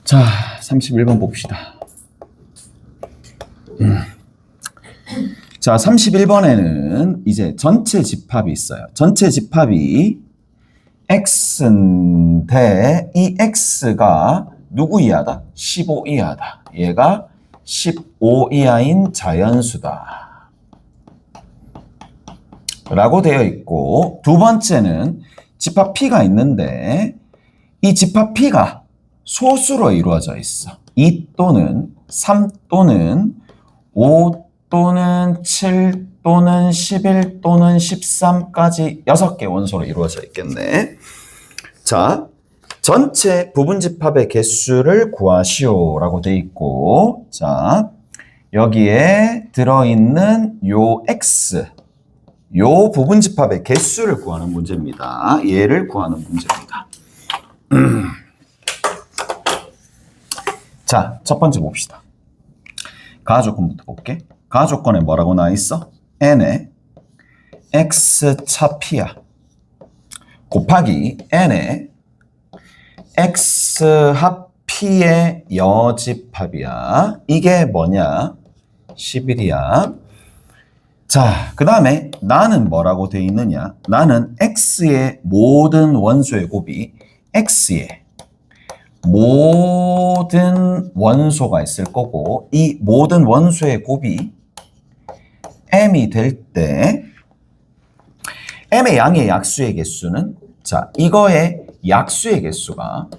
자, 31번 봅시다. 자, 31번에는 이제 전체 집합이 있어요. 전체 집합이 x인데 이 x가 누구 이하다? 15 이하다. 얘가 15 이하인 자연수다. 라고 되어 있고, 두 번째는 집합 P가 있는데 이 집합 P가 소수로 이루어져 있어. 2 또는 3 또는 5 또는 7 또는 11 또는 13까지 6개 원소로 이루어져 있겠네. 자, 전체 부분집합의 개수를 구하시오 라고 돼 있고, 자, 여기에 들어있는 요 x, 요 부분집합의 개수를 구하는 문제입니다. 얘를 구하는 문제입니다. 자, 첫 번째 봅시다. 가조건부터 볼게. 가조건에 뭐라고 나와 있어? n에 x 차 p야 곱하기 n에 x 합 p의 여집합이야. 이게 뭐냐? 11이야. 자, 그 다음에 나는 뭐라고 돼 있느냐? 나는 x의 모든 원소의 곱이 x의 모든 원소가 있을 거고, 이 모든 원소의 곱이 m이 될 때 m의 양의 약수의 개수는, 자, 이거의 약수의 개수가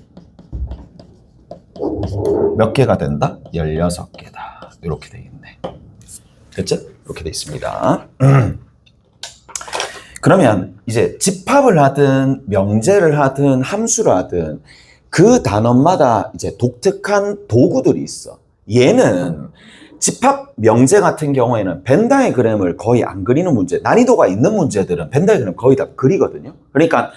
몇 개가 된다? 16개다. 이렇게 돼 있네. 됐죠? 이렇게 돼 있습니다. 그러면 이제 집합을 하든 명제를 하든 함수를 하든 그 단원마다 이제 독특한 도구들이 있어. 얘는 집합 명제 같은 경우에는 벤 다이그램을 거의 안 그리는 문제, 난이도가 있는 문제들은 벤 다이그램 거의 다 그리거든요. 그러니까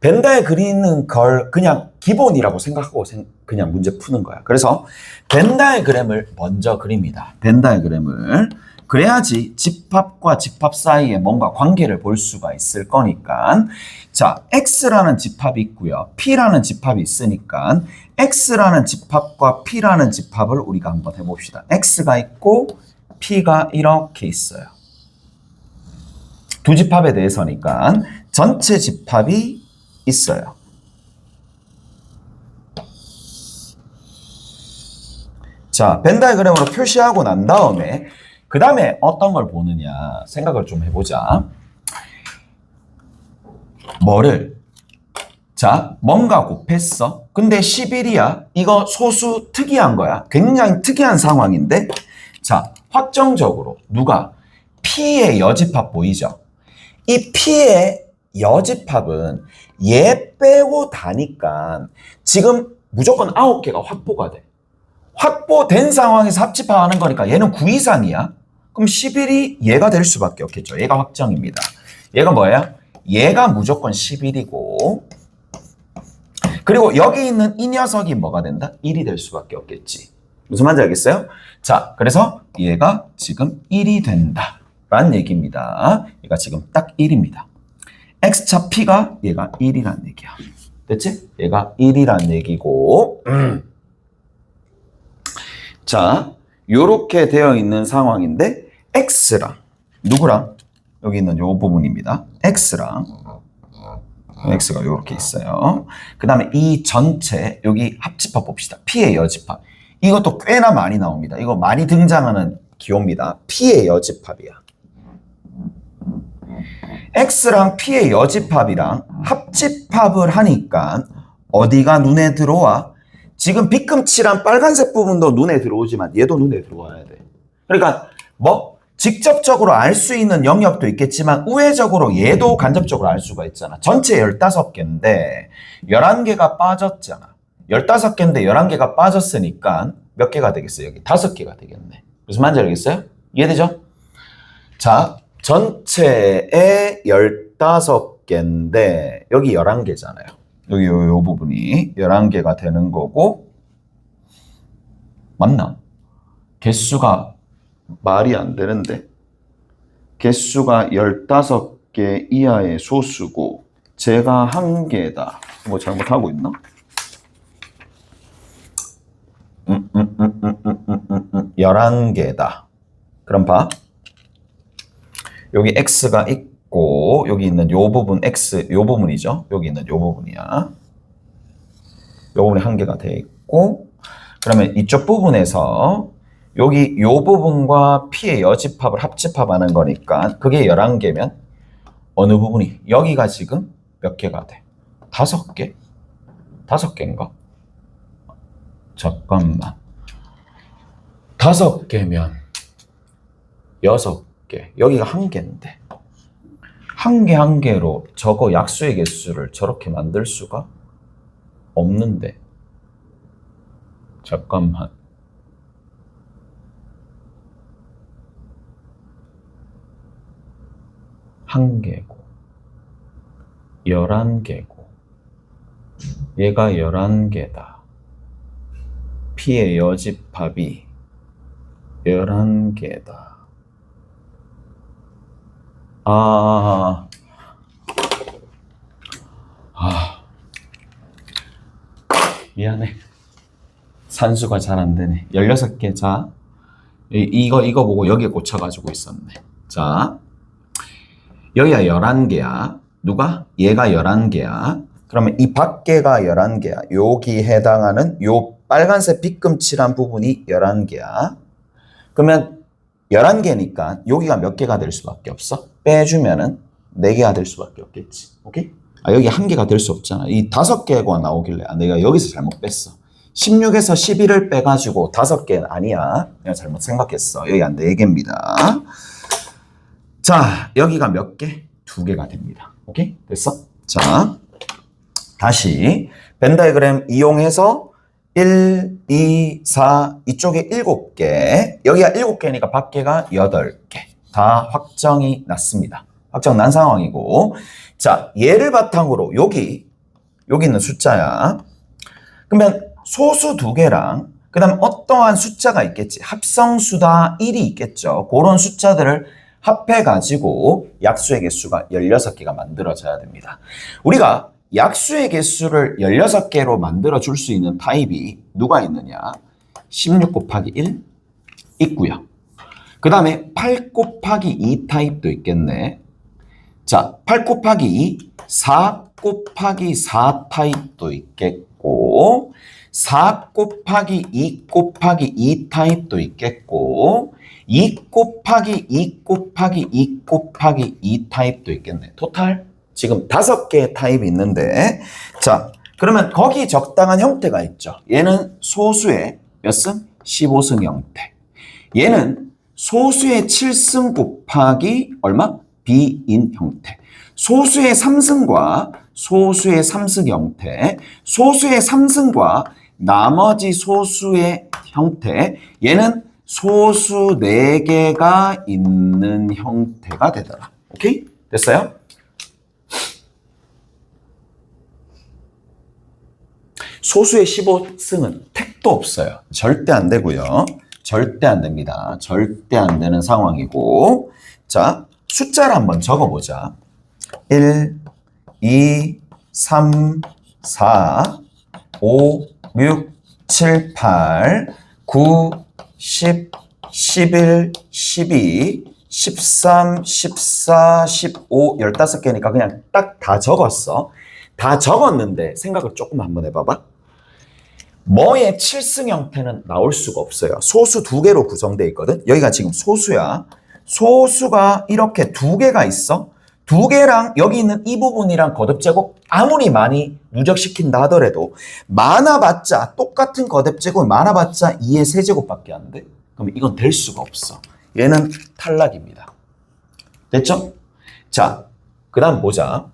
벤 다이그램 그리는 걸 그냥 기본이라고 생각하고 그냥 문제 푸는 거야. 그래서 벤 다이그램을 먼저 그립니다. 벤 다이그램을. 그래야지 집합과 집합 사이에 뭔가 관계를 볼 수가 있을 거니까. 자, X라는 집합이 있고요. P라는 집합이 있으니까 X라는 집합과 P라는 집합을 우리가 한번 해봅시다. X가 있고 P가 이렇게 있어요. 두 집합에 대해서니까 전체 집합이 있어요. 자, 벤 다이그램으로 표시하고 난 다음에 그 다음에 어떤 걸 보느냐 생각을 좀 해보자. 뭐를? 자, 뭔가 곱했어. 근데 11이야. 이거 소수 특이한 거야. 굉장히 특이한 상황인데, 자, 확정적으로 누가? P의 여집합 보이죠? 이 P의 여집합은 얘 빼고 다니까 지금 무조건 9개가 확보가 돼. 확보된 상황에서 합집합하는 거니까 얘는 9 이상이야. 그럼 11이 얘가 될 수밖에 없겠죠. 얘가 확정입니다. 얘가 뭐예요? 얘가 무조건 11이고, 그리고 여기 있는 이 녀석이 뭐가 된다? 1이 될 수밖에 없겠지. 무슨 말인지 알겠어요? 자, 그래서 얘가 지금 1이 된다 라는 얘기입니다. 얘가 지금 딱 1입니다. x차 p가 얘가 1이란 얘기야. 됐지? 얘가 1이란 얘기고, 자, 요렇게 되어 있는 상황인데 x랑 누구랑? 여기 있는 요 부분입니다. x랑 x가 요렇게 있어요. 그 다음에 이 전체 여기 합집합 봅시다. p의 여집합. 이것도 꽤나 많이 나옵니다. 이거 많이 등장하는 기호입니다. p의 여집합이야. x랑 p의 여집합이랑 합집합을 하니까 어디가 눈에 들어와? 지금 빗금칠한 빨간색 부분도 눈에 들어오지만 얘도 눈에 들어와야 돼. 그러니까 뭐 직접적으로 알 수 있는 영역도 있겠지만 우회적으로 얘도 간접적으로 알 수가 있잖아. 전체 15개인데 11개가 빠졌잖아. 15개인데 11개가 빠졌으니까 몇 개가 되겠어요? 여기 5개가 되겠네. 무슨 말인지 알겠어요? 이해되죠? 자, 전체에 15개인데 여기 11개잖아요. 여기 요 부분이 11개가 되는 거고, 맞나? 개수가 말이 안 되는데, 개수가 15개 이하의 소수고 제가 1개다. 뭐 잘못하고 있나? 11개다. 그럼 봐. 여기 x가 있고 여기 있는 요 부분 x 요 부분이죠. 여기 있는 요 부분이야. 요 부분이 한 개가 돼 있고 그러면 이쪽 부분에서 여기 요 부분과 p의 여집합을 합집합하는 거니까 그게 11개면 어느 부분이 여기가 지금 몇 개가 돼? 5개? 5개인가? 잠깐만. 5개면 6개. 여기가 1개인데. 한 개 한 개로 저거 약수의 개수를 저렇게 만들 수가 없는데. 잠깐만. 한 개고 11개고 얘가 11개다. P의 여집합이 11개다. 미안해. 산수가 잘 안 되네. 16개. 자, 이거 보고 여기에 꽂혀가지고 있었네. 자, 여기가 11개야. 누가? 얘가 11개야. 그러면 이 밖에가 11개야. 여기 해당하는 요 빨간색 빗금칠한 부분이 11개야. 그러면 11개니까 여기가 몇 개가 될 수밖에 없어? 빼주면은 4개가 될 수밖에 없겠지. 오케이? 여기 1개가 될 수 없잖아. 이 5개가 나오길래 내가 여기서 잘못 뺐어. 16에서 11을 빼가지고 5개는 아니야. 내가 잘못 생각했어. 여기가 4개입니다. 자, 여기가 몇 개? 2개가 됩니다. 오케이? 됐어? 자, 다시 벤 다이그램 이용해서 1, 2, 4 이쪽에 7개 여기가 7개니까 밖에가 8개 다 확정이 났습니다. 확정 난 상황이고 자 얘를 바탕으로 여기 있는 숫자야. 그러면 소수 2개랑 그 다음 어떠한 숫자가 있겠지. 합성수다 1이 있겠죠. 그런 숫자들을 합해가지고 약수의 개수가 16개가 만들어져야 됩니다. 우리가 약수의 개수를 16개로 만들어줄 수 있는 타입이 누가 있느냐? 16 곱하기 1 있고요. 그 다음에 8 곱하기 2 타입도 있겠네. 자, 8 곱하기 2, 4 곱하기 4 타입도 있겠고 4 곱하기 2 곱하기 2 타입도 있겠고 2 곱하기 2 곱하기 2 곱하기 2 타입도 있겠네. 토탈 지금 5개의 타입이 있는데 자 그러면 거기 적당한 형태가 있죠. 얘는 소수의 몇 승? 15승 형태. 얘는 소수의 7승 곱하기 얼마? B인 형태. 소수의 3승과 소수의 3승 형태. 소수의 3승과 나머지 소수의 형태. 얘는 소수 4개가 있는 형태가 되더라. 오케이? 됐어요? 소수의 15승은 택도 없어요. 절대 안 되고요. 절대 안 됩니다. 절대 안 되는 상황이고 자, 숫자를 한번 적어보자. 1, 2, 3, 4, 5, 6, 7, 8, 9, 10, 11, 12, 13, 14, 15, 15개니까 그냥 딱 다 적었어. 다 적었는데 생각을 조금 한번 해봐봐. 뭐의 7승 형태는 나올 수가 없어요. 소수 2개로 구성되어 있거든. 여기가 지금 소수야. 소수가 이렇게 2개가 있어. 2개랑 여기 있는 이 부분이랑 거듭제곱 아무리 많이 누적시킨다 하더라도 많아봤자 똑같은 거듭제곱이 많아봤자 2의 세제곱밖에 안 돼. 그럼 이건 될 수가 없어. 얘는 탈락입니다. 됐죠? 자, 그 다음 보자.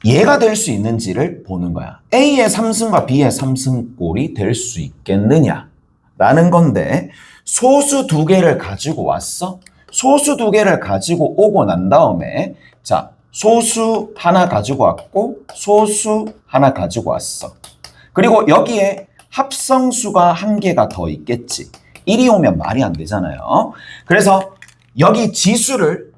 얘가 될 수 있는지를 보는 거야. A의 3승과 B의 3승꼴이 될 수 있겠느냐 라는 건데 소수 2개를 가지고 왔어. 소수 2개를 가지고 오고 난 다음에 자 소수 하나 가지고 왔고 소수 하나 가지고 왔어. 그리고 여기에 합성수가 1개가 더 있겠지. 1이 오면 말이 안 되잖아요. 그래서 여기 지수를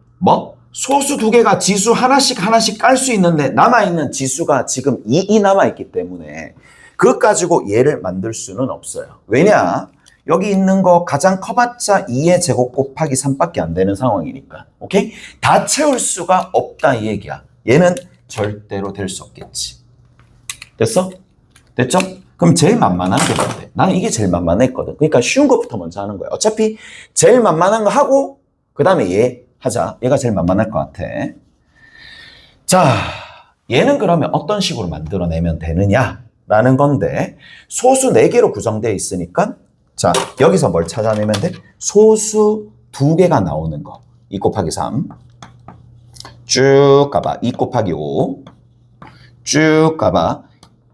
소수 2개가 지수 하나씩 깔 수 있는데 남아있는 지수가 지금 2 남아있기 때문에 그것 가지고 얘를 만들 수는 없어요. 왜냐? 여기 있는 거 가장 커봤자 2의 제곱 곱하기 3밖에 안 되는 상황이니까. 오케이? 다 채울 수가 없다 이 얘기야. 얘는 절대로 될 수 없겠지. 됐어? 됐죠? 그럼 제일 만만한 게 뭔데? 나는 이게 제일 만만했거든. 그러니까 쉬운 것부터 먼저 하는 거야. 어차피 제일 만만한 거 하고 그 다음에 얘 하자. 얘가 제일 만만할 것 같아. 자, 얘는 그러면 어떤 식으로 만들어내면 되느냐라는 건데 소수 4개로 구성되어 있으니까 자, 여기서 뭘 찾아내면 돼? 소수 2개가 나오는 거. 2 곱하기 3. 쭉 가봐. 2 곱하기 5. 쭉 가봐.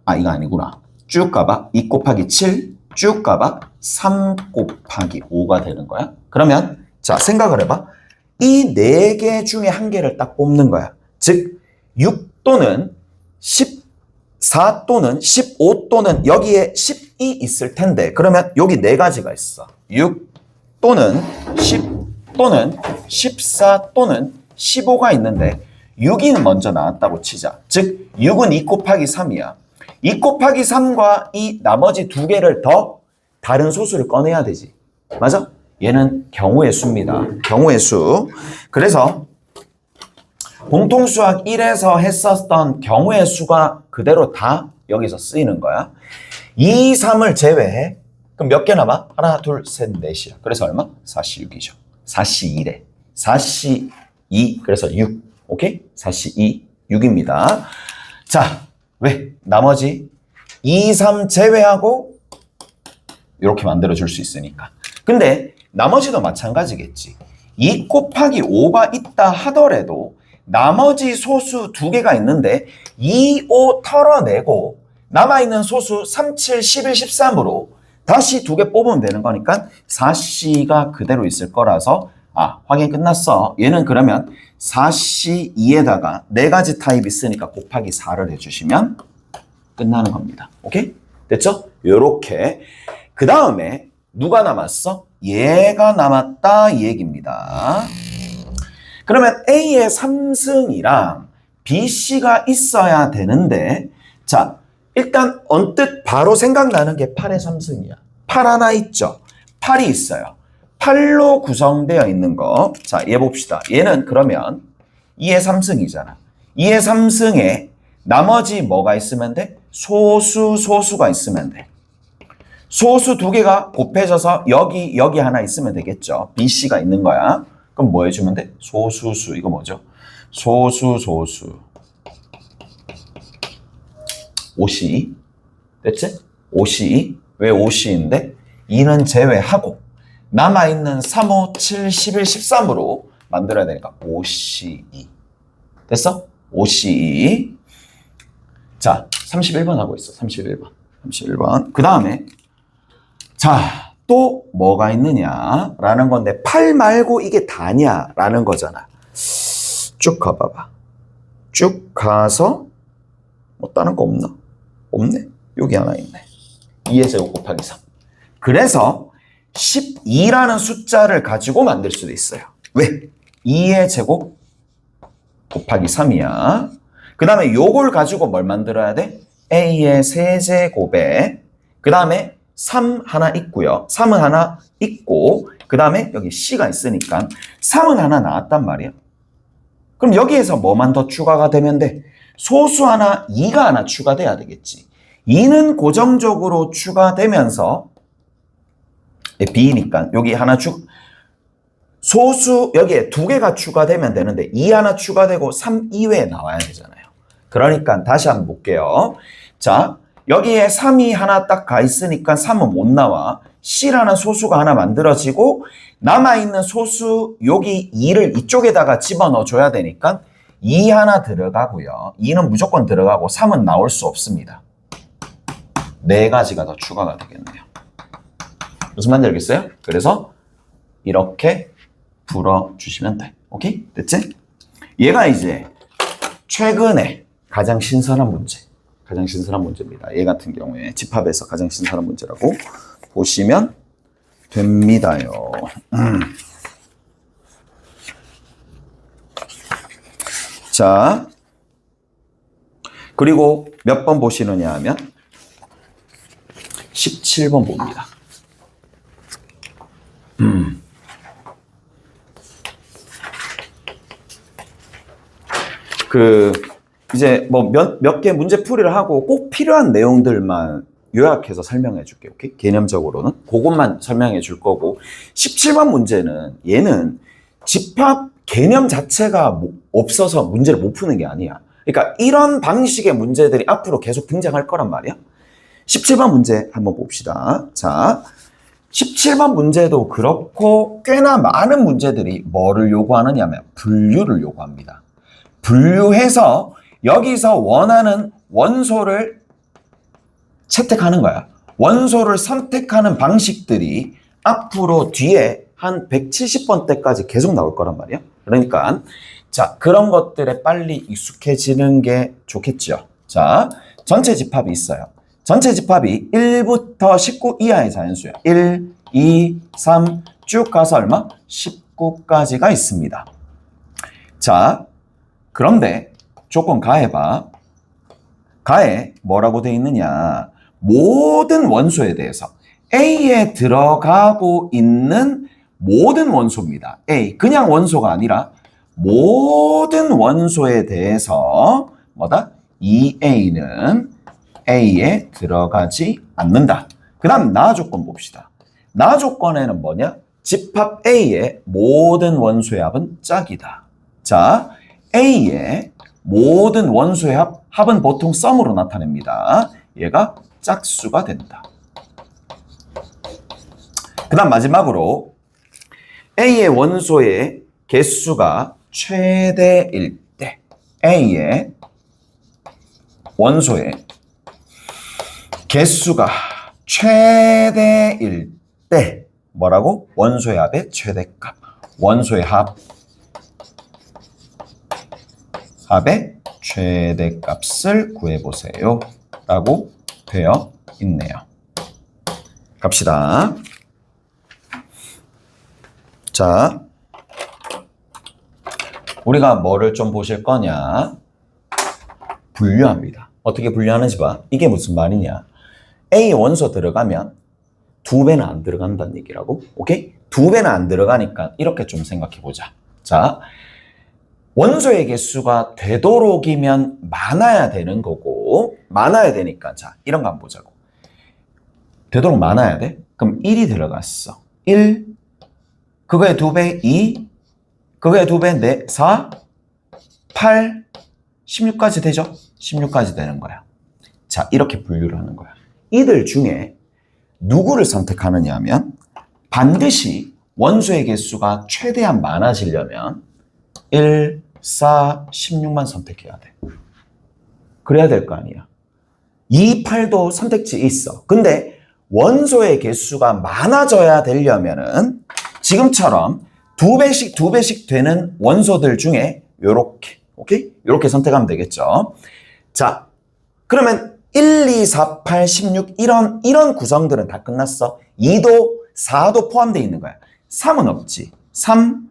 아, 이거 아니구나. 쭉 가봐. 2 곱하기 7. 쭉 가봐. 3 곱하기 5가 되는 거야. 그러면 자, 생각을 해봐. 이 4개 중에 한 개를 딱 뽑는 거야. 즉 6 또는 14 또는 15 또는 여기에 12 있을 텐데 그러면 여기 4가지가 있어. 6 또는 10 또는 14 또는 15가 있는데 6이 먼저 나왔다고 치자. 즉 6은 2 곱하기 3이야. 2 곱하기 3과 이 나머지 2개를 더 다른 소수를 꺼내야 되지. 맞아? 얘는 경우의 수입니다. 경우의 수. 그래서 공통수학 1에서 했었던 경우의 수가 그대로 다 여기서 쓰이는 거야. 2, 3을 제외해. 그럼 몇 개 남아? 하나, 둘, 셋, 넷이야. 그래서 얼마? 4시 6이죠. 4시 2래. 4시 2. 그래서 6. 오케이? 4시 2. 6입니다. 자, 왜? 나머지 2, 3 제외하고 이렇게 만들어줄 수 있으니까. 근데 나머지도 마찬가지겠지. 2 곱하기 5가 있다 하더라도 나머지 소수 2개가 있는데 2, 5 털어내고 남아있는 소수 3, 7, 11, 13으로 다시 2개 뽑으면 되는 거니까 4C가 그대로 있을 거라서 확인 끝났어. 얘는 그러면 4C 2에다가 4가지 타입 있으니까 곱하기 4를 해주시면 끝나는 겁니다. 오케이? 됐죠? 요렇게. 그 다음에 누가 남았어? 얘가 남았다 이 얘기입니다. 그러면 A의 3승이랑 BC가 있어야 되는데 자, 일단 언뜻 바로 생각나는 게 8의 3승이야. 8 하나 있죠? 8이 있어요. 8로 구성되어 있는 거. 자, 얘 봅시다. 얘는 그러면 2의 3승이잖아. 2의 3승에 나머지 뭐가 있으면 돼? 소수가 있으면 돼. 소수 2개가 곱해져서 여기 하나 있으면 되겠죠. BC가 있는 거야. 그럼 뭐 해주면 돼? 소수수. 이거 뭐죠? 소수. 5C. 됐지? 5C. 왜 5C인데? 2는 제외하고 남아있는 3, 5, 7, 11, 13으로 만들어야 되니까 5C2. 됐어? 5C2. 자, 31번 하고 있어. 31번. 그 다음에 자, 또 뭐가 있느냐라는 건데 8 말고 이게 다냐라는 거잖아. 쭉 가봐봐. 쭉 가서 뭐 다른 거 없나? 없네. 여기 하나 있네. 2의 제곱 곱하기 3. 그래서 12라는 숫자를 가지고 만들 수도 있어요. 왜? 2의 제곱 곱하기 3이야. 그 다음에 요걸 가지고 뭘 만들어야 돼? A의 세제곱에 그 다음에 3 하나 있고요. 3은 하나 있고 그 다음에 여기 C가 있으니까 3은 하나 나왔단 말이야. 그럼 여기에서 뭐만 더 추가가 되면 돼? 소수 하나, 2가 하나 추가돼야 되겠지. 2는 고정적으로 추가되면서 B니까 여기 하나 소수 여기에 2개가 추가되면 되는데 2 하나 추가되고 3 이외에 나와야 되잖아요. 그러니까 다시 한번 볼게요. 자, 여기에 3이 하나 딱 가 있으니까 3은 못 나와. C라는 소수가 하나 만들어지고 남아있는 소수 여기 2를 이쪽에다가 집어넣어 줘야 되니까 2 하나 들어가고요. 2는 무조건 들어가고 3은 나올 수 없습니다. 4가지가 더 추가가 되겠네요. 무슨 말인지 알겠어요? 그래서 이렇게 풀어주시면 돼. 오케이? 됐지? 얘가 이제 최근에 가장 신선한 문제입니다. 얘 같은 경우에 집합에서 가장 신선한 문제라고 보시면 됩니다요. 자, 그리고 몇 번 보시느냐 하면 17번 봅니다. 이제 뭐 몇 개 문제 풀이를 하고 꼭 필요한 내용들만 요약해서 설명해 줄게요. 오케이? 개념적으로는 그것만 설명해 줄 거고 17번 문제는 얘는 집합 개념 자체가 없어서 문제를 못 푸는 게 아니야. 그러니까 이런 방식의 문제들이 앞으로 계속 등장할 거란 말이야. 17번 문제 한번 봅시다. 자, 17번 문제도 그렇고 꽤나 많은 문제들이 뭐를 요구하느냐면 분류를 요구합니다. 분류해서 여기서 원하는 원소를 채택하는 거야. 원소를 선택하는 방식들이 앞으로 뒤에 한 170번 때까지 계속 나올 거란 말이야. 그러니까 자, 그런 것들에 빨리 익숙해지는 게 좋겠죠. 자, 전체 집합이 있어요. 전체 집합이 1부터 19 이하의 자연수야. 1, 2, 3 쭉 가서 얼마? 19까지가 있습니다. 자, 그런데 조건 가해봐. 가해 뭐라고 돼 있느냐? 모든 원소에 대해서 A에 들어가고 있는 모든 원소입니다. A, 그냥 원소가 아니라 모든 원소에 대해서 뭐다? 2A는 A에 들어가지 않는다. 그 다음 나 조건 봅시다. 나 조건에는 뭐냐? 집합 A의 모든 원소의 합은 짝이다. 자, A의 모든 원소의 합은 보통 썸으로 나타냅니다. 얘가 짝수가 된다. 그 다음 마지막으로 A의 원소의 개수가 최대일 때 A의 원소의 개수가 최대일 때 뭐라고? 원소의 합의 최대값. 원소의 합의 최대값을 구해보세요. 라고 되어 있네요. 갑시다. 자, 우리가 뭐를 좀 보실 거냐? 분류합니다. 어떻게 분류하는지 봐. 이게 무슨 말이냐? A 원소 들어가면 2배는 안 들어간다는 얘기라고. 오케이? 2배는 안 들어가니까 이렇게 좀 생각해 보자. 자, 원소의 개수가 되도록이면 많아야 되는 거고, 많아야 되니까 자, 이런 거 한번 보자고. 되도록 많아야 돼? 그럼 1이 들어갔어. 1, 그거의 2배 2, 그거의 2배 4, 8, 16까지 되죠? 16까지 되는 거야. 자, 이렇게 분류를 하는 거야. 이들 중에 누구를 선택하느냐 하면 반드시 원소의 개수가 최대한 많아지려면 1, 4, 16만 선택해야 돼. 그래야 될 거 아니야. 2, 8도 선택지 있어. 근데 원소의 개수가 많아져야 되려면은 지금처럼 2배씩 되는 원소들 중에 요렇게, 오케이? 요렇게 선택하면 되겠죠. 자, 그러면 1, 2, 4, 8, 16 이런 구성들은 다 끝났어. 2도 4도 포함되어 있는 거야. 3은 없지. 3,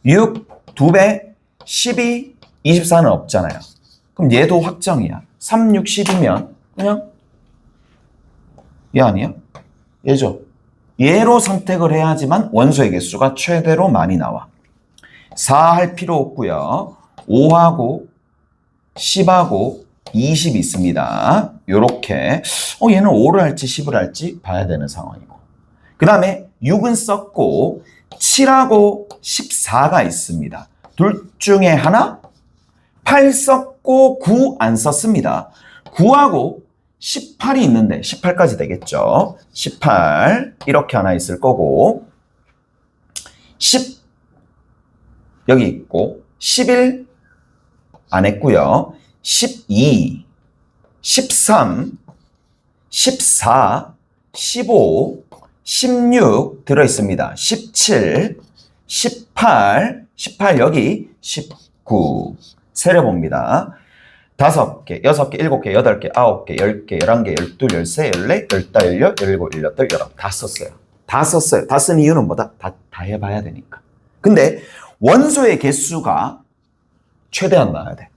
6, 2배, 12, 24는 없잖아요. 그럼 얘도 확정이야. 3, 6, 10이면 그냥 얘 아니야? 얘죠. 얘로 선택을 해야지만 원소의 개수가 최대로 많이 나와. 4 할 필요 없고요. 5하고 10하고 20 있습니다. 요렇게 얘는 5를 할지 10을 할지 봐야 되는 상황이고. 그 다음에 6은 썼고 7하고 14가 있습니다. 둘 중에 하나 8 썼고 9 안 썼습니다. 9하고 18이 있는데 18까지 되겠죠. 18 이렇게 하나 있을 거고 10 여기 있고 11 안 했고요. 12, 13, 14, 15, 16 들어있습니다. 17, 18, 18 여기 19 세려봅니다. 5개, 6개, 7개, 8개, 9개, 10개, 11개, 12, 13, 14, 15, 17, 18, 19 다 썼어요. 다 썼어요. 다 쓴 이유는 뭐다? 다 해봐야 되니까. 근데 원소의 개수가 최대한 나와야 돼.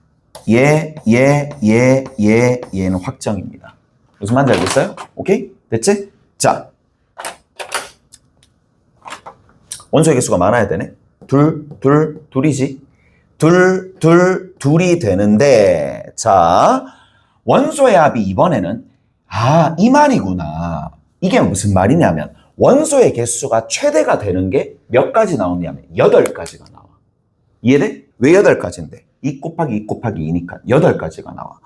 얘는 확정입니다. 무슨 말인지 알겠어요? 오케이? 됐지? 자, 원소의 개수가 많아야 되네. 둘이지. 둘이 되는데, 자, 원소의 합이 이번에는, 이 말이구나. 이게 무슨 말이냐면, 원소의 개수가 최대가 되는 게 몇 가지 나오냐면, 8가지가 나와. 이해돼? 왜 8가지인데? 2 곱하기 2 곱하기 2니까 8가지가 나와.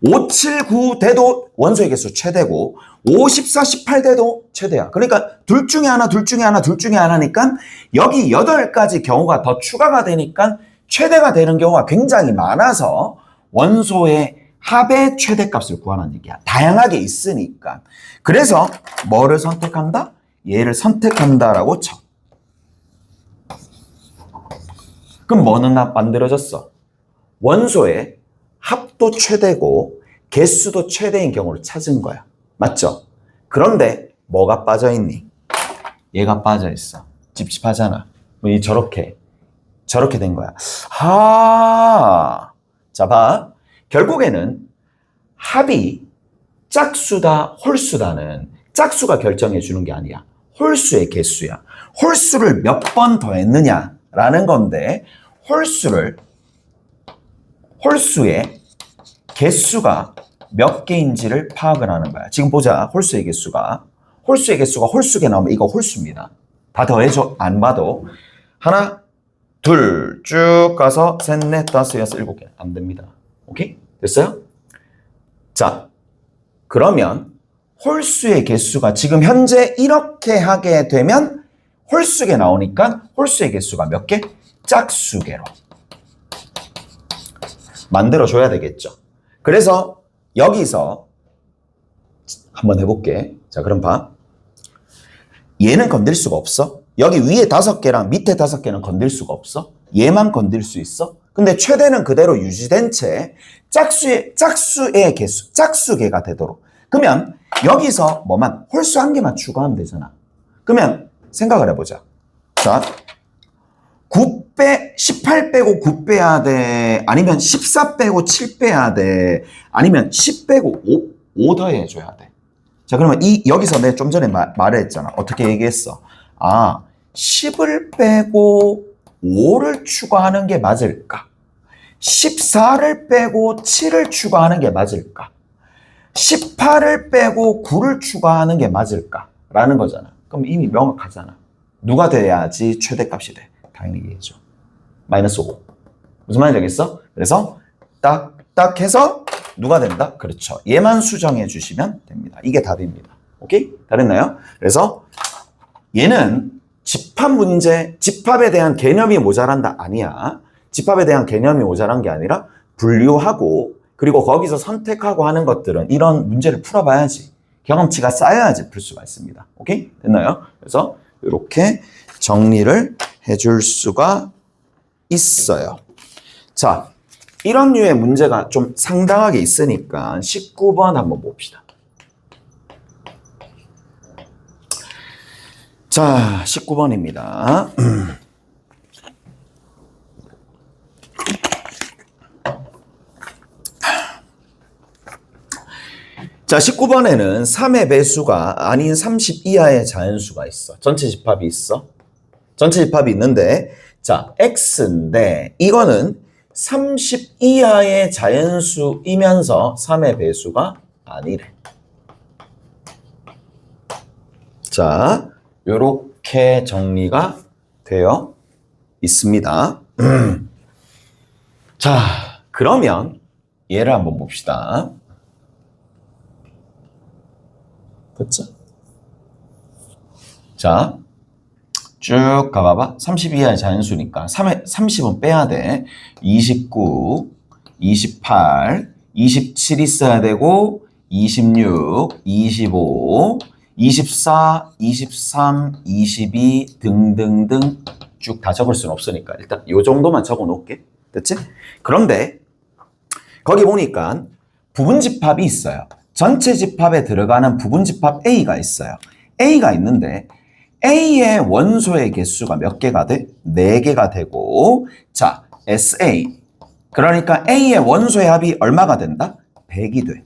5, 7, 9 돼도 원소의 개수 최대고 5, 14, 18 돼도 최대야. 그러니까 둘 중에 하나니까 여기 8가지 경우가 더 추가가 되니까 최대가 되는 경우가 굉장히 많아서 원소의 합의 최대값을 구하는 얘기야. 다양하게 있으니까. 그래서 뭐를 선택한다? 얘를 선택한다라고 쳐. 그럼 뭐는 만들어졌어? 원소의 합도 최대고 개수도 최대인 경우를 찾은 거야. 맞죠? 그런데 뭐가 빠져있니? 얘가 빠져있어. 찝찝하잖아. 저렇게 된 거야. 자, 봐. 결국에는 합이 짝수다, 홀수다는 짝수가 결정해 주는 게 아니야. 홀수의 개수야. 홀수를 몇 번 더했느냐라는 건데 홀수의 개수가 몇 개인지를 파악을 하는 거야. 지금 보자. 홀수의 개수가 홀수개 나오면 이거 홀수입니다. 다 더해줘. 안 봐도 하나, 둘 쭉 가서 셋, 넷, 다섯, 여섯, 일곱 개. 안 됩니다. 오케이? 됐어요? 자, 그러면 홀수의 개수가 지금 현재 이렇게 하게 되면 홀수개 나오니까 홀수의 개수가 몇 개? 짝수개로 만들어줘야 되겠죠. 그래서 여기서 한번 해볼게. 자, 그럼 봐. 얘는 건들 수가 없어. 여기 위에 5개랑 밑에 5개는 건들 수가 없어. 얘만 건들 수 있어. 근데 최대는 그대로 유지된 채 짝수의 개수, 짝수개가 되도록. 그러면 여기서 홀수 한 개만 추가하면 되잖아. 그러면 생각을 해보자. 자, 18 빼고 9 빼야 돼. 아니면 14 빼고 7 빼야 돼. 아니면 10 빼고 5 더해줘야 돼. 자, 그러면 여기서 내가 좀 전에 말을 했잖아. 어떻게 얘기했어? 10을 빼고 5를 추가하는 게 맞을까? 14를 빼고 7을 추가하는 게 맞을까? 18을 빼고 9를 추가하는 게 맞을까? 라는 거잖아. 그럼 이미 명확하잖아. 누가 돼야지 최대값이 돼? 당연히 얘죠. 마이너스 5. 무슨 말인지 알겠어? 그래서 딱 해서 누가 된다? 그렇죠. 얘만 수정해 주시면 됩니다. 이게 답입니다. 오케이? 다 됐나요? 그래서 얘는 집합 문제, 집합에 대한 개념이 모자란다. 아니야. 집합에 대한 개념이 모자란 게 아니라 분류하고 그리고 거기서 선택하고 하는 것들은 이런 문제를 풀어봐야지. 경험치가 쌓여야지 풀 수가 있습니다. 오케이? 됐나요? 그래서 이렇게 정리를 해줄 수가 있어요. 자, 이런 류의 문제가 좀 상당하게 있으니까 19번 한번 봅시다. 자, 19번입니다. 자, 19번에는 3의 배수가 아닌 30 이하의 자연수가 있어. 전체 집합이 있어. 전체 집합이 있는데, 자, x인데, 이거는 30 이하의 자연수이면서 3의 배수가 아니래. 자, 요렇게 정리가 되어 있습니다. 자, 그러면 얘를 한번 봅시다. 됐죠? 자, 쭉 가봐봐. 30 이하의 자연수니까 30은 빼야 돼. 29, 28, 27 있어야 되고 26, 25, 24, 23, 22 등등등 쭉 다 적을 수는 없으니까 일단 이 정도만 적어 놓을게. 됐지? 그런데 거기 보니까 부분집합이 있어요. 전체 집합에 들어가는 부분집합 A가 있어요. A가 있는데 A의 원소의 개수가 몇 개가 돼? 4개가 되고 자, SA 그러니까 A의 원소의 합이 얼마가 된다? 100이 돼.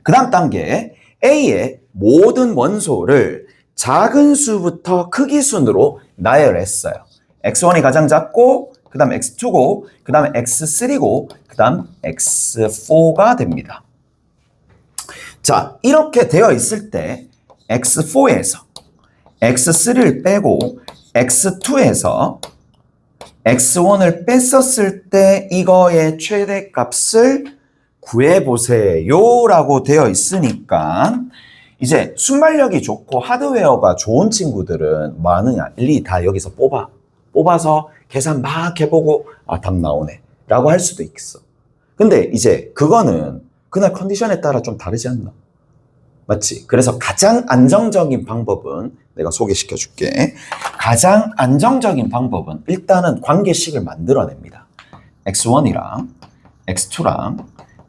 그 다음 단계에 A의 모든 원소를 작은 수부터 크기 순으로 나열했어요. x1이 가장 작고 그 다음 x2고 그 다음에 x3고 그 다음 x4가 됩니다. 자, 이렇게 되어 있을 때 x4에서 x3를 빼고 x2에서 x1을 뺐었을 때 이거의 최대값을 구해보세요 라고 되어 있으니까 이제 순발력이 좋고 하드웨어가 좋은 친구들은 뭐 하느냐, 일일이 다 여기서 뽑아서 계산 막 해보고 답 나오네 라고 할 수도 있어. 근데 이제 그거는 그날 컨디션에 따라 좀 다르지 않나? 맞지? 그래서 가장 안정적인 방법은 내가 소개시켜 줄게. 가장 안정적인 방법은 일단은 관계식을 만들어냅니다. x1이랑 x2랑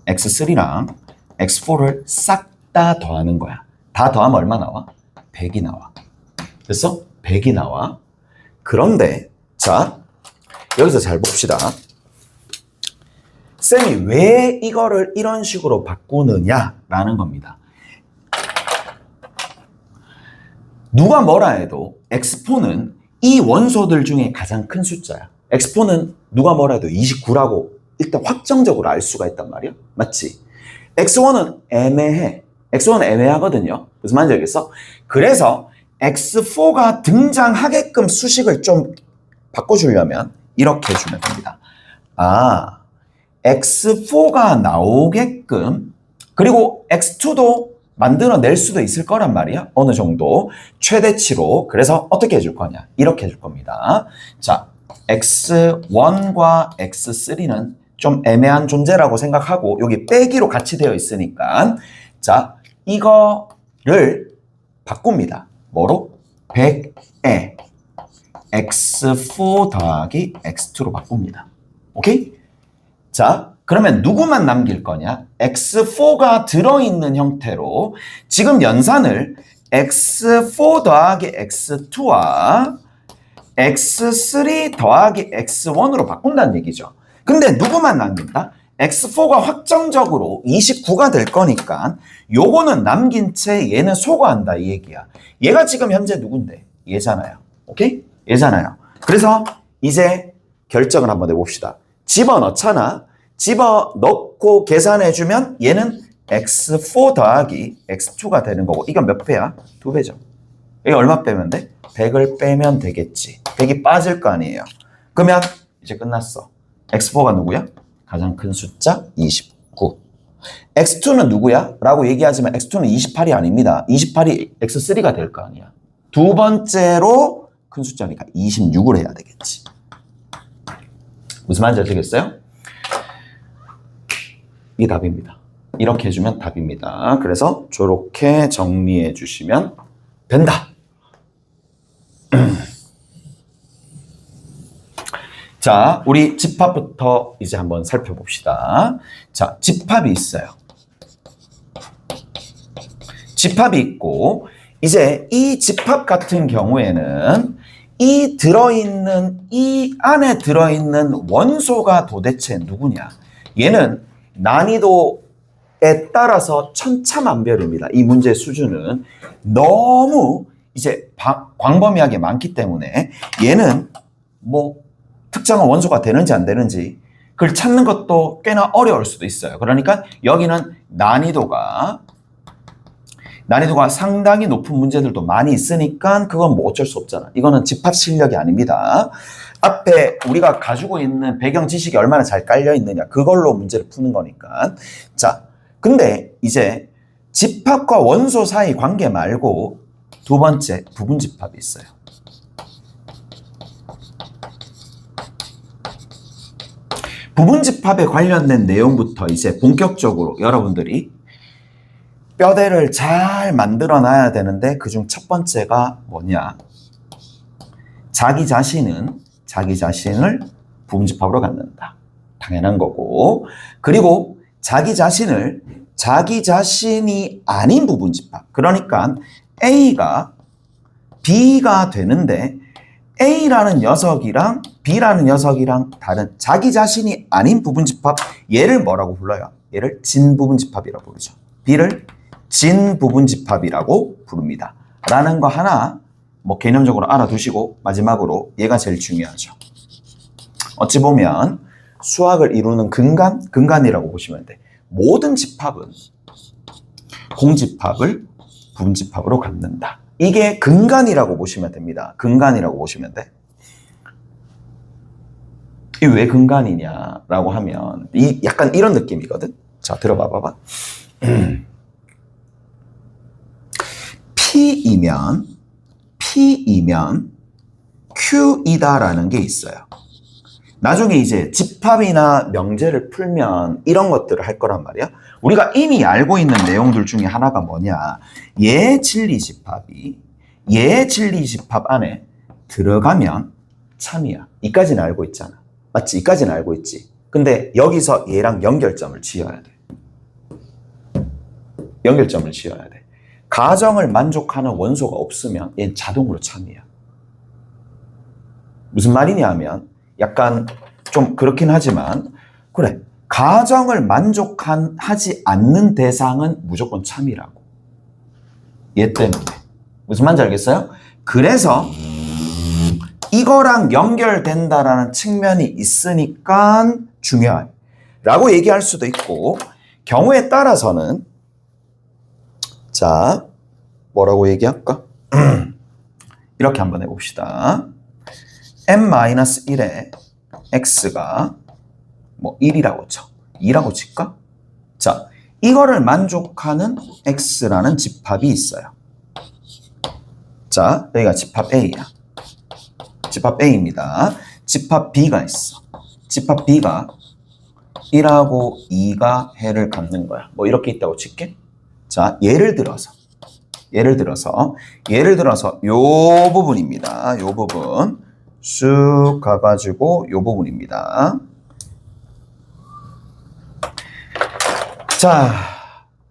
x3랑 x4를 싹 다 더하는 거야. 다 더하면 얼마 나와? 100이 나와. 됐어? 100이 나와. 그런데 자, 여기서 잘 봅시다. 쌤이 왜 이거를 이런 식으로 바꾸느냐라는 겁니다. 누가 뭐라 해도 x4는 이 원소들 중에 가장 큰 숫자야. x4는 누가 뭐라 해도 29라고 일단 확정적으로 알 수가 있단 말이야. 맞지? x1은 애매해. x1은 애매하거든요. 무슨 말인지 알겠어? 그래서 x4가 등장하게끔 수식을 좀 바꿔주려면 이렇게 해주면 됩니다. x4가 나오게끔 그리고 x2도 만들어낼 수도 있을 거란 말이야. 어느 정도 최대치로. 그래서 어떻게 해줄 거냐? 이렇게 해줄 겁니다. 자, x1과 x3는 좀 애매한 존재라고 생각하고 여기 빼기로 같이 되어 있으니까 자, 이거를 바꿉니다. 뭐로? 100에 x4 더하기 x2로 바꿉니다. 오케이? 자, 그러면 누구만 남길 거냐? x4가 들어있는 형태로 지금 연산을 x4 더하기 x2와 x3 더하기 x1으로 바꾼다는 얘기죠. 근데 누구만 남긴다? x4가 확정적으로 29가 될 거니까 요거는 남긴 채 얘는 소거한다 이 얘기야. 얘가 지금 현재 누군데? 얘잖아요. 오케이? 얘잖아요. 그래서 이제 결정을 한번 해봅시다. 집어넣잖아. 집어넣고 계산해주면 얘는 x4 더하기 x2가 되는 거고 이건 몇 배야? 2배죠. 이게 얼마 빼면 돼? 100을 빼면 되겠지. 100이 빠질 거 아니에요. 그러면 이제 끝났어. x4가 누구야? 가장 큰 숫자 29. x2는 누구야? 라고 얘기하지만 x2는 28이 아닙니다. 28이 x3가 될 거 아니야. 두 번째로 큰 숫자니까 26을 해야 되겠지. 무슨 말인지 아시겠어요? 이게 답입니다. 이렇게 해주면 답입니다. 그래서 저렇게 정리해 주시면 된다. 자, 우리 집합부터 이제 한번 살펴봅시다. 자, 집합이 있어요. 집합이 있고 이제 이 집합 같은 경우에는 이 안에 들어있는 원소가 도대체 누구냐? 얘는 난이도에 따라서 천차만별입니다. 이 문제의 수준은 너무 이제 광범위하게 많기 때문에 얘는 뭐 특정한 원소가 되는지 안 되는지 그걸 찾는 것도 꽤나 어려울 수도 있어요. 그러니까 여기는 난이도가 상당히 높은 문제들도 많이 있으니까 그건 뭐 어쩔 수 없잖아. 이거는 집합 실력이 아닙니다. 앞에 우리가 가지고 있는 배경 지식이 얼마나 잘 깔려 있느냐 그걸로 문제를 푸는 거니까. 자, 근데 이제 집합과 원소 사이 관계 말고 두 번째 부분 집합이 있어요. 부분 집합에 관련된 내용부터 이제 본격적으로 여러분들이 뼈대를 잘 만들어 놔야 되는데 그중 첫 번째가 뭐냐? 자기 자신을 부분 집합으로 갖는다. 당연한 거고. 그리고 자기 자신이 아닌 부분 집합. 그러니까 A가 B가 되는데 A라는 녀석이랑 B라는 녀석이랑 다른 자기 자신이 아닌 부분 집합 얘를 뭐라고 불러요? 얘를 진부분 집합이라고 부르죠. B를 진부분집합이라고 부릅니다. 라는 거 하나 뭐 개념적으로 알아두시고 마지막으로 얘가 제일 중요하죠. 어찌 보면 수학을 이루는 근간이라고 보시면 돼. 모든 집합은 공집합을 부분집합으로 갖는다. 이게 근간이라고 보시면 됩니다. 근간이라고 보시면 돼. 이게 왜 근간이냐라고 하면 약간 이런 느낌이거든. 자, 들어봐 봐봐. P이면 Q이다라는 게 있어요. 나중에 이제 집합이나 명제를 풀면 이런 것들을 할 거란 말이야. 우리가 이미 알고 있는 내용들 중에 하나가 뭐냐. 얘 진리집합이 얘 진리집합 안에 들어가면 참이야. 이까지는 알고 있잖아. 맞지? 이까지는 알고 있지. 근데 여기서 얘랑 연결점을 지어야 돼. 연결점을 지어야 돼. 가정을 만족하는 원소가 없으면 얘는 자동으로 참이야. 무슨 말이냐 하면 약간 좀 그렇긴 하지만 그래. 가정을 만족하지 않는 대상은 무조건 참이라고. 얘 때문에. 무슨 말인지 알겠어요? 그래서 이거랑 연결된다라는 측면이 있으니까 중요하다고 얘기할 수도 있고 경우에 따라서는 자 뭐라고 얘기할까? 이렇게 한번 해봅시다. n-1에 x가 뭐 1이라고 쳐. 2라고 칠까? 자, 이거를 만족하는 x라는 집합이 있어요. 자, 여기가 집합 A야. 집합 A입니다. 집합 B가 있어. 집합 B가 1하고 2가 해를 갖는 거야. 뭐 이렇게 있다고 칠게. 자, 예를 들어서 요 부분입니다. 요 부분 쑥 가가지고 요 부분입니다. 자,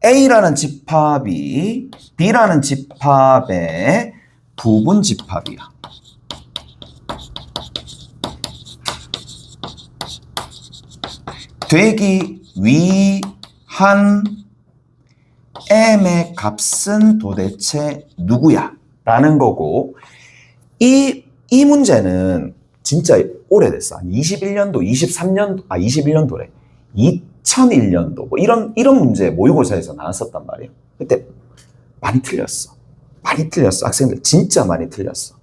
A라는 집합이 B라는 집합의 부분 집합이야. 되기 위한 m의 값은 도대체 누구야? 라는 거고 이 문제는 진짜 오래됐어. 한 21년도, 21년도래. 2001년도 뭐 이런 문제 모의고사에서 나왔었단 말이에요. 그때 많이 틀렸어. 학생들 진짜 많이 틀렸어.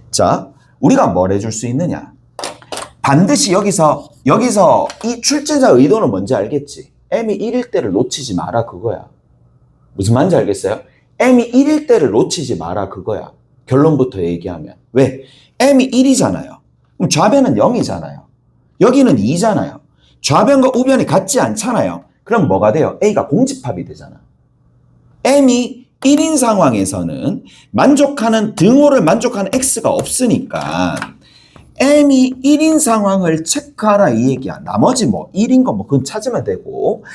자, 우리가 뭘 해줄 수 있느냐? 반드시 여기서 이 출제자 의도는 뭔지 알겠지? m이 1일 때를 놓치지 마라 그거야. 무슨 말인지 알겠어요? m이 1일 때를 놓치지 마라 그거야. 결론부터 얘기하면. 왜? m이 1이잖아요. 그럼 좌변은 0이잖아요. 여기는 2잖아요. 좌변과 우변이 같지 않잖아요. 그럼 뭐가 돼요? A가 공집합이 되잖아. m이 1인 상황에서는 등호를 만족하는 x가 없으니까 m이 1인 상황을 체크하라 이 얘기야. 나머지 뭐 1인 거 뭐 그건 찾으면 되고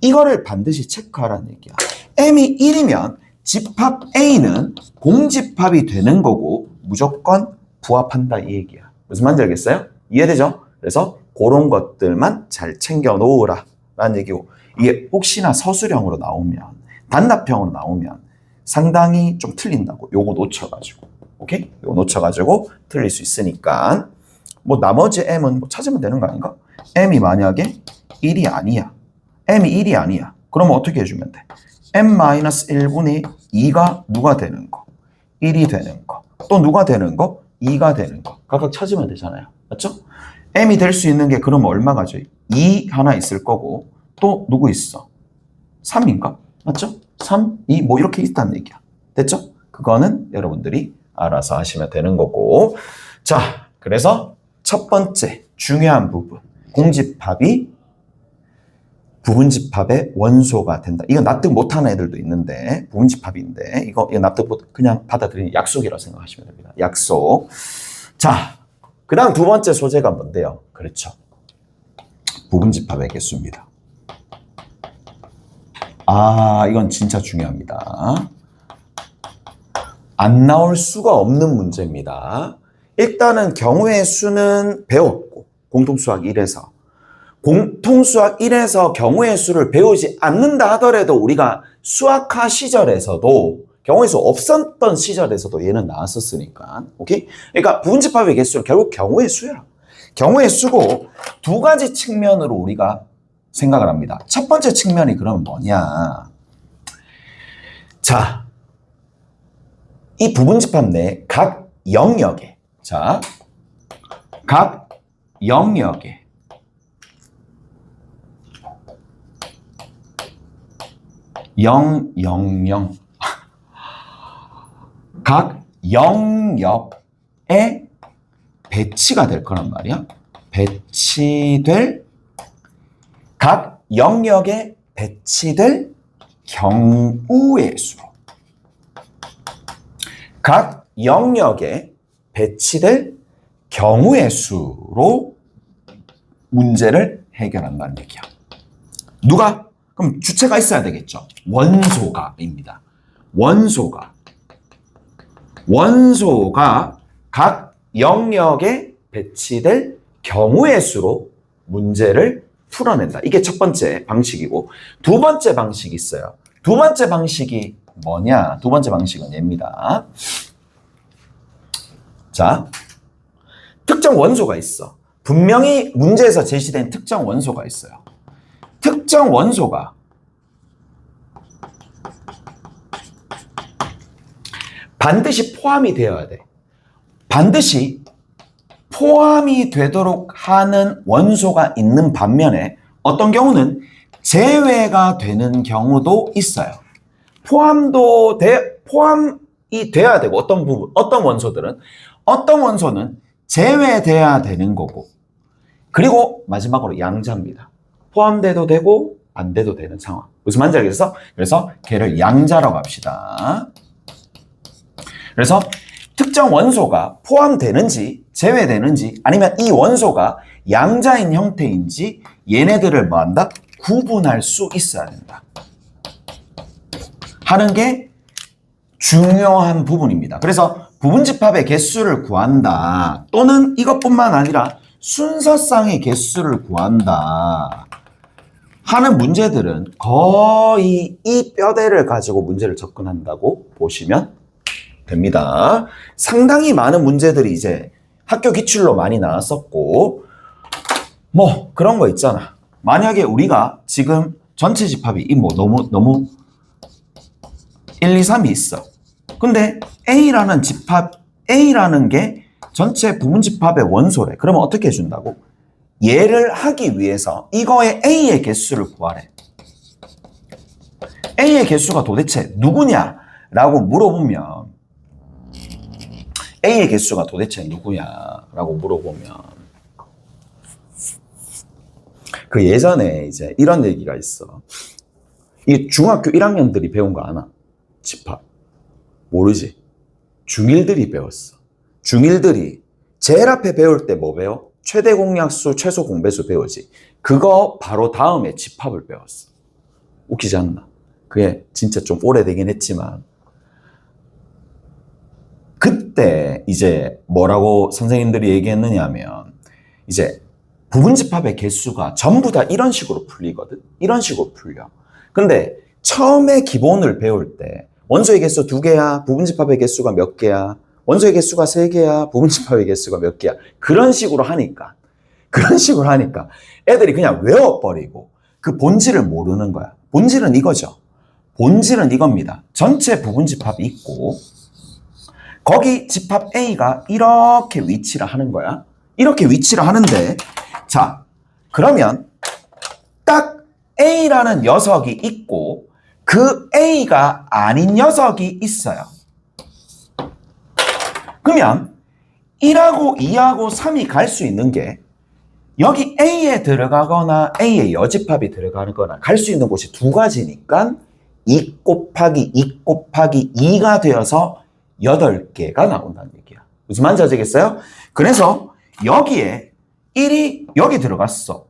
이거를 반드시 체크하라는 얘기야. m이 1이면 집합 A는 공집합이 되는 거고 무조건 부합한다 이 얘기야. 무슨 말인지 알겠어요? 이해되죠? 그래서 그런 것들만 잘 챙겨 놓으라 라는 얘기고 이게 혹시나 서술형으로 나오면 단답형으로 나오면 상당히 좀 틀린다고. 요거 놓쳐가지고 오케이? 요거 놓쳐가지고 틀릴 수 있으니까 뭐 나머지 m은 뭐 찾으면 되는 거 아닌가? m이 만약에 1이 아니야. m이 1이 아니야. 그러면 어떻게 해주면 돼? m-1분의 2가 누가 되는 거? 1이 되는 거. 또 누가 되는 거? 2가 되는 거. 각각 찾으면 되잖아요. 맞죠? m이 될 수 있는 게 그러면 얼마가죠? 2 하나 있을 거고 또 누구 있어? 3인가? 맞죠? 3, 2 뭐 이렇게 있다는 얘기야. 됐죠? 그거는 여러분들이 알아서 하시면 되는 거고. 자, 그래서 첫 번째 중요한 부분. 공집합이 부분집합의 원소가 된다. 이거 납득 못하는 애들도 있는데 부분집합인데 이거 납득 못 그냥 받아들이는 약속이라고 생각하시면 됩니다. 약속. 자, 그 다음 두 번째 소재가 뭔데요? 그렇죠. 부분집합의 개수입니다. 이건 진짜 중요합니다. 안 나올 수가 없는 문제입니다. 일단은 경우의 수는 배웠고 공통수학 1에서 경우의 수를 배우지 않는다 하더라도 우리가 수학화 시절에서도 경우의 수 없었던 시절에서도 얘는 나왔었으니까. 오케이? 그러니까 부분집합의 개수는 결국 경우의 수야. 경우의 수고 두 가지 측면으로 우리가 생각을 합니다. 첫 번째 측면이 그러면 뭐냐? 자, 이 부분집합 내 각 영역에, 자, 각 영역에 각 영역에 배치가 될 거란 말이야. 배치될 각 영역에 배치될 경우의 수. 각 영역에 배치될 경우의 수로 문제를 해결한다는 얘기야. 누가? 그럼 주체가 있어야 되겠죠. 원소가입니다. 원소가 각 영역에 배치될 경우의 수로 문제를 풀어낸다. 이게 첫 번째 방식이고, 두 번째 방식이 있어요. 두 번째 방식이 뭐냐? 두 번째 방식은 얘입니다. 자, 특정 원소가 있어. 분명히 문제에서 제시된 특정 원소가 있어요. 특정 원소가 반드시 포함이 되어야 돼. 반드시 포함이 되도록 하는 원소가 있는 반면에 어떤 경우는 제외가 되는 경우도 있어요. 포함이 돼야 되고, 어떤 원소는 제외돼야 되는 거고, 그리고 마지막으로 양자입니다. 포함돼도 되고 안 돼도 되는 상황. 무슨 말인지 알겠어? 그래서 걔를 양자라고 합시다. 그래서 특정 원소가 포함되는지 제외되는지, 아니면 이 원소가 양자인 형태인지 얘네들을 뭐한다? 구분할 수 있어야 된다 하는 게 중요한 부분입니다. 그래서 부분집합의 개수를 구한다, 또는 이것뿐만 아니라 순서상의 개수를 구한다 하는 문제들은 거의 이 뼈대를 가지고 문제를 접근한다고 보시면 됩니다. 상당히 많은 문제들이 이제 학교 기출로 많이 나왔었고, 뭐 그런 거 있잖아. 만약에 우리가 지금 전체 집합이 뭐 너무 1, 2, 3이 있어. 근데 A라는 게 전체 부분집합의 원소래. 그러면 어떻게 해준다고? 얘를 하기 위해서 이거의 A의 개수를 구하래. A의 개수가 도대체 누구냐라고 물어보면, A의 개수가 도대체 누구냐라고 물어보면, 그 예전에 이제 이런 얘기가 있어. 이 중학교 1학년들이 배운 거 아나? 집합. 모르지? 중1들이 배웠어. 중1들이 제일 앞에 배울 때 뭐 배워? 최대 공약수, 최소 공배수 배우지. 그거 바로 다음에 집합을 배웠어. 웃기지 않나? 그게 진짜 좀 오래되긴 했지만, 그때 이제 뭐라고 선생님들이 얘기했느냐 하면, 이제 부분집합의 개수가 전부 다 이런 식으로 풀리거든? 이런 식으로 풀려. 근데 처음에 기본을 배울 때 원소의 개수 2개야, 부분집합의 개수가 몇 개야, 원소의 개수가 3개야, 부분집합의 개수가 몇 개야. 그런 식으로 하니까 애들이 그냥 외워버리고 그 본질을 모르는 거야. 본질은 이거죠. 본질은 이겁니다. 전체 부분집합이 있고, 거기 집합 A가 이렇게 위치를 하는 거야. 이렇게 위치를 하는데, 자, 그러면 딱 A라는 녀석이 있고 그 A가 아닌 녀석이 있어요. 그러면 1하고 2하고 3이 갈 수 있는 게, 여기 A에 들어가거나 A에 여집합이 들어가거나 갈 수 있는 곳이 두 가지니까 2 곱하기 2 곱하기 2가 되어서 8개가 나온다는 얘기야. 무슨 말인지 아시겠어요? 그래서 여기에 1이 여기 들어갔어.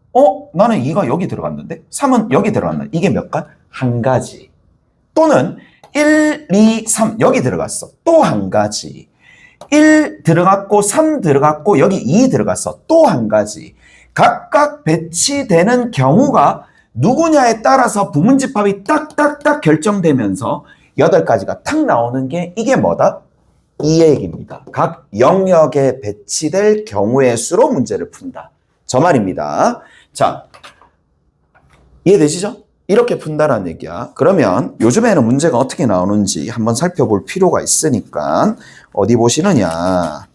나는 2가 여기 들어갔는데 3은 여기 들어갔나? 이게 몇 가? 한 가지. 또는 1, 2, 3 여기 들어갔어. 또 한 가지. 1 들어갔고 3 들어갔고 여기 2 들어갔어. 또 한 가지. 각각 배치되는 경우가 누구냐에 따라서 부문집합이 딱딱딱 결정되면서 8가지가 탁 나오는 게 이게 뭐다? 이 얘기입니다. 각 영역에 배치될 경우의 수로 문제를 푼다. 저 말입니다. 자, 이해되시죠? 이렇게 푼다라는 얘기야. 그러면 요즘에는 문제가 어떻게 나오는지 한번 살펴볼 필요가 있으니까 어디 보시느냐.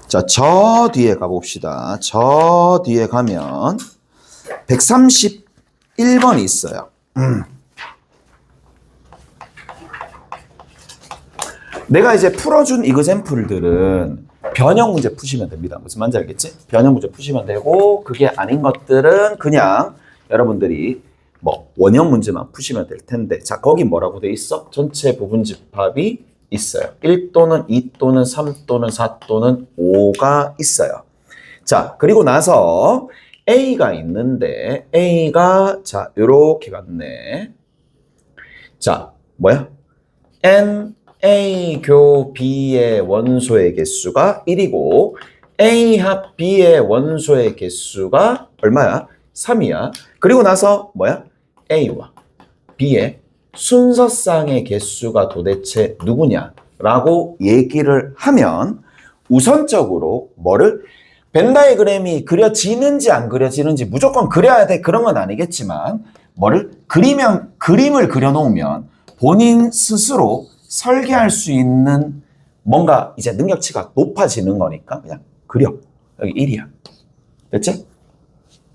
자, 저 뒤에 가봅시다. 저 뒤에 가면 131번이 있어요. 내가 이제 풀어준 이그샘플들은 변형 문제 푸시면 됩니다. 무슨 말인지 알겠지? 변형 문제 푸시면 되고 그게 아닌 것들은 그냥 여러분들이 뭐 원형 문제만 푸시면 될 텐데 자 거기 뭐라고 돼 있어? 전체 부분집합이 있어요. 1 또는 2 또는 3 또는 4 또는 5가 있어요. 자 그리고 나서 A가 있는데 A가 자 요렇게 갔네. 자 뭐야? N A 교 B의 원소의 개수가 1이고 A 합 B의 원소의 개수가 얼마야? 3이야. 그리고 나서 뭐야? A와 B의 순서상의 개수가 도대체 누구냐라고 얘기를 하면 우선적으로 뭐를 벤다이그램이 그려지는지 안 그려지는지 무조건 그려야 돼 그런 건 아니겠지만 뭐를 그림을 그려놓으면 본인 스스로 설계할 수 있는 뭔가 이제 능력치가 높아지는 거니까 그냥 그려. 여기 1이야. 됐지?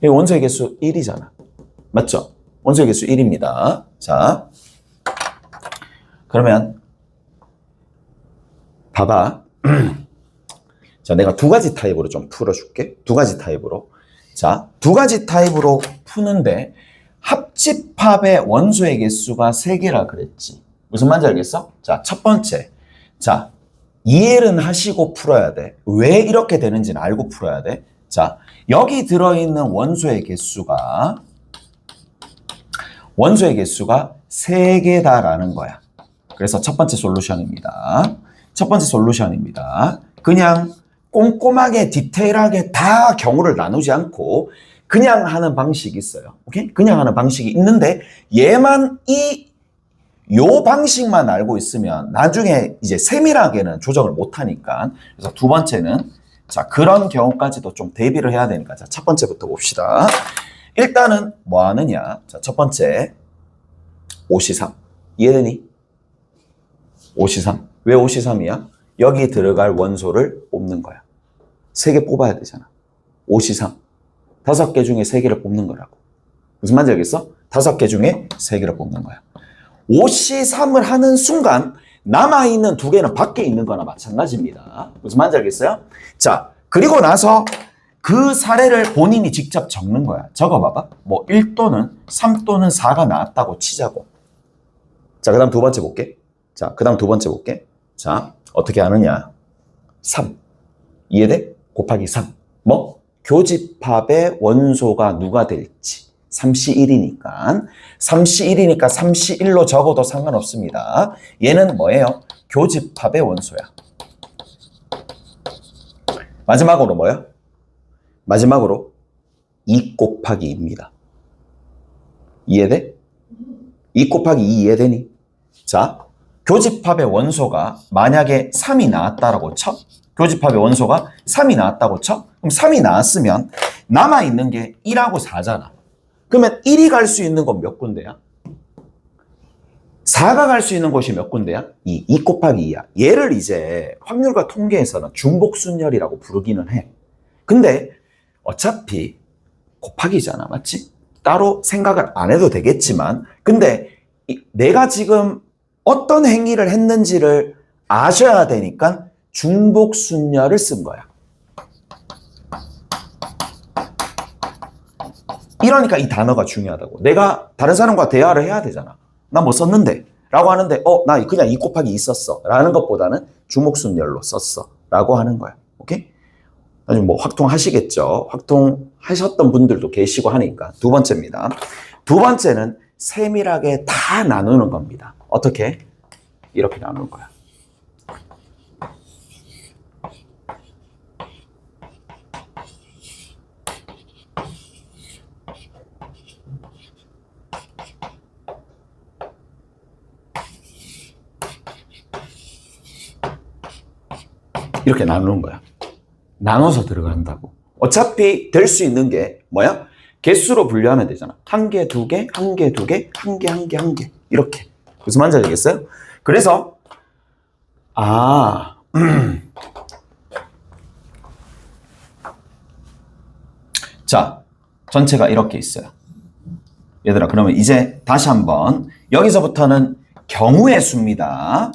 여기 원소의 개수 1이잖아. 맞죠? 원소의 개수 1입니다. 자, 그러면 봐봐. 자, 내가 2가지 타입으로 좀 풀어줄게. 2가지 타입으로. 자, 2가지 타입으로 푸는데 합집합의 원소의 개수가 3개라 그랬지. 무슨 말인지 알겠어? 자, 첫 번째. 자, 이해는 하시고 풀어야 돼. 왜 이렇게 되는지는 알고 풀어야 돼. 자, 여기 들어있는 원소의 개수가 3개다라는 거야. 그래서 첫 번째 솔루션입니다. 첫 번째 솔루션입니다. 그냥 꼼꼼하게 디테일하게 다 경우를 나누지 않고 그냥 하는 방식이 있어요. 오케이? 그냥 하는 방식이 있는데 얘만 요 방식만 알고 있으면 나중에 이제 세밀하게는 조정을 못 하니까. 그래서 2번째는 자, 그런 경우까지도 좀 대비를 해야 되니까. 자, 첫 번째부터 봅시다. 일단은 뭐 하느냐? 자, 첫 번째. 5C3. 이해되니? 5C3. 왜 5C3이야? 여기 들어갈 원소를 뽑는 거야. 3개 뽑아야 되잖아. 5C3. 5개 중에 3개를 뽑는 거라고. 무슨 말인지 알겠어? 5개 중에 3개를 뽑는 거야. 5C3을 하는 순간 남아있는 2개는 밖에 있는 거나 마찬가지입니다. 무슨 말인지 알겠어요? 자, 그리고 나서 그 사례를 본인이 직접 적는 거야. 적어봐봐. 뭐 1 또는 3 또는 4가 나왔다고 치자고. 자, 그 다음 2번째 볼게. 자, 그 다음 2번째 볼게. 자, 어떻게 하느냐. 3. 이해돼? 곱하기 3. 뭐? 교집합의 원소가 누가 될지. 3C1이니까 3C1로 적어도 상관없습니다. 얘는 뭐예요? 교집합의 원소야. 마지막으로 뭐야? 마지막으로 2 곱하기 2입니다. 이해돼? 2 곱하기 2 이해되니? 자, 교집합의 원소가 만약에 3이 나왔다라고 쳐. 교집합의 원소가 3이 나왔다고 쳐. 그럼 3이 나왔으면 남아있는 게 1하고 4잖아. 그러면 1이 갈 수 있는 건 몇 군데야? 4가 갈 수 있는 곳이 몇 군데야? 2 곱하기 2야. 얘를 이제 확률과 통계에서는 중복순열이라고 부르기는 해. 근데 어차피 곱하기잖아. 맞지? 따로 생각을 안 해도 되겠지만 근데 내가 지금 어떤 행위를 했는지를 아셔야 되니까 중복순열을 쓴 거야. 이러니까 이 단어가 중요하다고. 내가 다른 사람과 대화를 해야 되잖아. 나 뭐 썼는데? 라고 하는데 나 그냥 2 곱하기 2 썼어. 라는 것보다는 주목순열로 썼어. 라고 하는 거야. 오케이? 나중에 뭐 확통하시겠죠. 확통하셨던 분들도 계시고 하니까. 2번째입니다. 2번째는 세밀하게 다 나누는 겁니다. 어떻게? 이렇게 나누는 거야. 이렇게 나누는 거야. 나눠서 들어간다고. 어차피 될 수 있는 게 뭐야? 개수로 분류하면 되잖아. 한 개, 두 개, 한 개, 두 개, 한 개, 한 개, 한 개. 이렇게. 무슨 말인지 알겠어요? 그래서 자, 전체가 이렇게 있어요. 얘들아, 그러면 이제 다시 한번 여기서부터는 경우의 수입니다.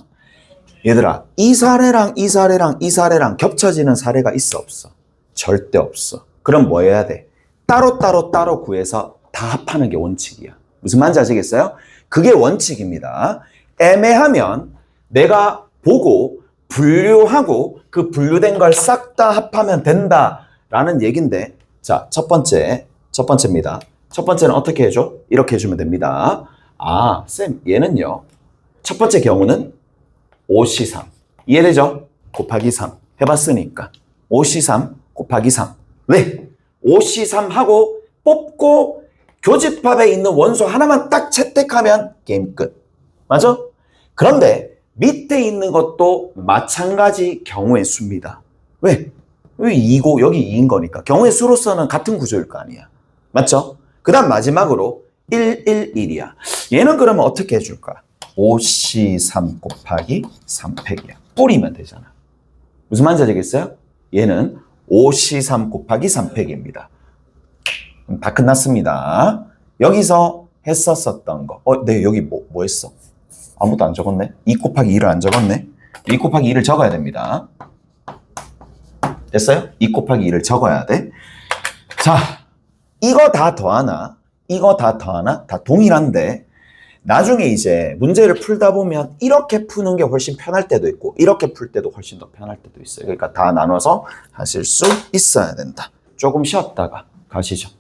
얘들아, 이 사례랑 이 사례랑 이 사례랑 겹쳐지는 사례가 있어 없어? 절대 없어. 그럼 뭐 해야 돼? 따로 구해서 다 합하는 게 원칙이야. 무슨 말인지 아시겠어요? 그게 원칙입니다. 애매하면 내가 보고 분류하고 그 분류된 걸 싹 다 합하면 된다라는 얘긴데, 자, 첫 번째입니다. 첫 번째는 어떻게 해줘? 이렇게 해주면 됩니다. 아, 쌤, 얘는요. 첫 번째 경우는 5C3. 이해되죠? 곱하기 3. 해봤으니까. 5C3 곱하기 3. 왜? 5C3 하고 뽑고 교집합에 있는 원소 하나만 딱 채택하면 게임 끝. 맞아? 그런데 밑에 있는 것도 마찬가지 경우의 수입니다. 왜? 왜 2고 여기 2인 거니까. 경우의 수로서는 같은 구조일 거 아니야. 맞죠? 그 다음 마지막으로 1, 1, 1이야. 얘는 그러면 어떻게 해줄까? 5C3 곱하기 3팩이야. 뿌리면 되잖아. 무슨 말인지 알겠어요? 얘는 5C3 곱하기 3팩입니다. 다 끝났습니다. 여기서 했었던 거. 네, 여기 뭐 했어? 아무것도 안 적었네. 2 곱하기 2를 안 적었네. 2 곱하기 2를 적어야 됩니다. 됐어요? 2 곱하기 2를 적어야 돼. 자, 이거 다 더하나, 이거 다 더하나, 다 동일한데, 나중에 이제 문제를 풀다 보면 이렇게 푸는 게 훨씬 편할 때도 있고, 이렇게 풀 때도 훨씬 더 편할 때도 있어요. 그러니까 다 나눠서 하실 수 있어야 된다. 조금 쉬었다가 가시죠.